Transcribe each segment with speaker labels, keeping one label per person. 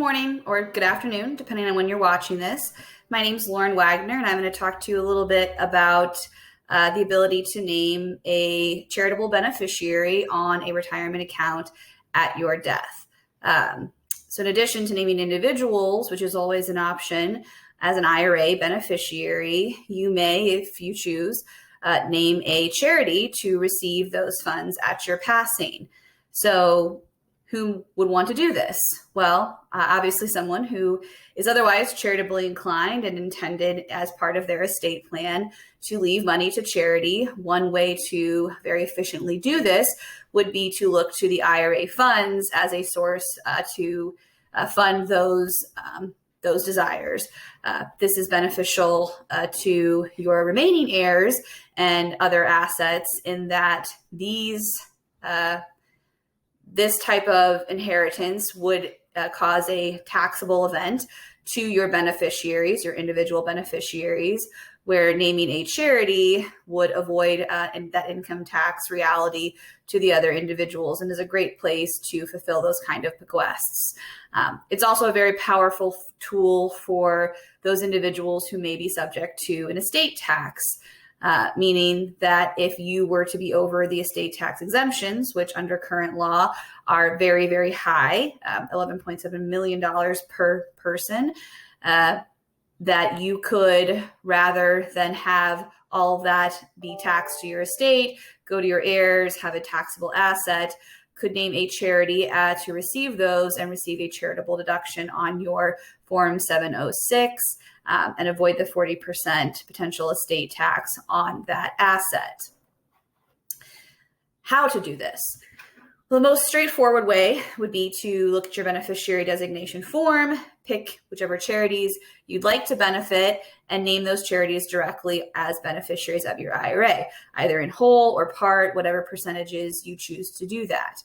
Speaker 1: morning or good afternoon, depending on when you're watching this. My name's Lauren Wagner, and I'm going to talk to you a little bit about the ability to name a charitable beneficiary on a retirement account at your death. So in addition to naming individuals, which is always an option, as an IRA beneficiary, you may, if you choose, name a charity to receive those funds at your passing. So who would want to do this? Well, obviously someone who is otherwise charitably inclined and intended as part of their estate plan to leave money to charity. One way to very efficiently do this would be to look to the IRA funds as a source to fund those desires. This is beneficial to your remaining heirs and other assets in that this type of inheritance would cause a taxable event to your beneficiaries, your individual beneficiaries, where naming a charity would avoid that income tax reality to the other individuals and is a great place to fulfill those kind of bequests. It's also a very powerful tool for those individuals who may be subject to an estate tax. Meaning that if you were to be over the estate tax exemptions, which under current law are very, very high, $11.7 million per person, that you could, rather than have all of that be taxed to your estate, go to your heirs, have a taxable asset, could name a charity to receive those and receive a charitable deduction on your Form 706 and avoid the 40% potential estate tax on that asset. How to do this? Well, the most straightforward way would be to look at your beneficiary designation form, pick whichever charities you'd like to benefit, and name those charities directly as beneficiaries of your IRA, either in whole or part, whatever percentages you choose to do that.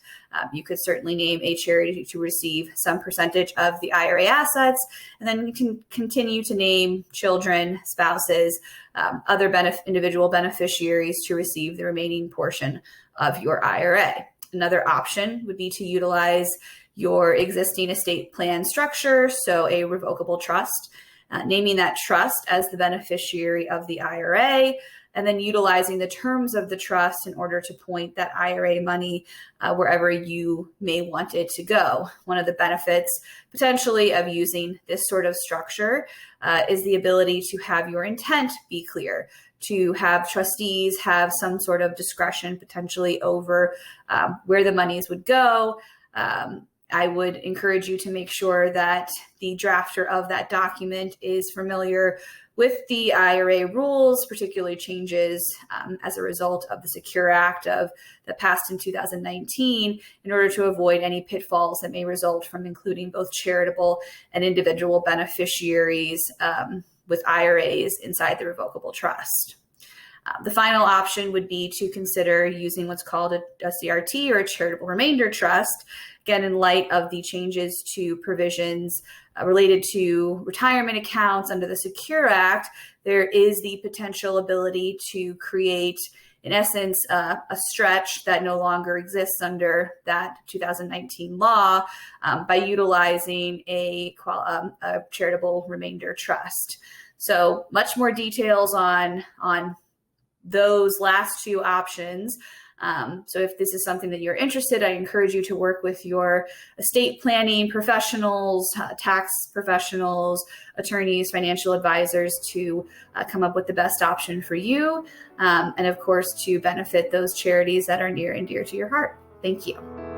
Speaker 1: You could certainly name a charity to receive some percentage of the IRA assets, and then you can continue to name children, spouses, other individual beneficiaries to receive the remaining portion of your IRA. Another option would be to utilize your existing estate plan structure, so a revocable trust, naming that trust as the beneficiary of the IRA, and then utilizing the terms of the trust in order to point that IRA money wherever you may want it to go. One of the benefits potentially of using this sort of structure is the ability to have your intent be clear, to have trustees have some sort of discretion potentially over where the monies would go. I would encourage you to make sure that the drafter of that document is familiar with the IRA rules, particularly changes as a result of the Secure Act that passed in 2019, in order to avoid any pitfalls that may result from including both charitable and individual beneficiaries with IRAs inside the revocable trust. The final option would be to consider using what's called a CRT, or a charitable remainder trust, again, in light of the changes to provisions related to retirement accounts under the Secure Act. There is the potential ability to create, in essence, a stretch that no longer exists under that 2019 law by utilizing a charitable remainder trust. So much more details on those last two options. So if this is something that you're interested, I encourage you to work with your estate planning professionals, tax professionals, attorneys, financial advisors to come up with the best option for you. And of course, to benefit those charities that are near and dear to your heart. Thank you.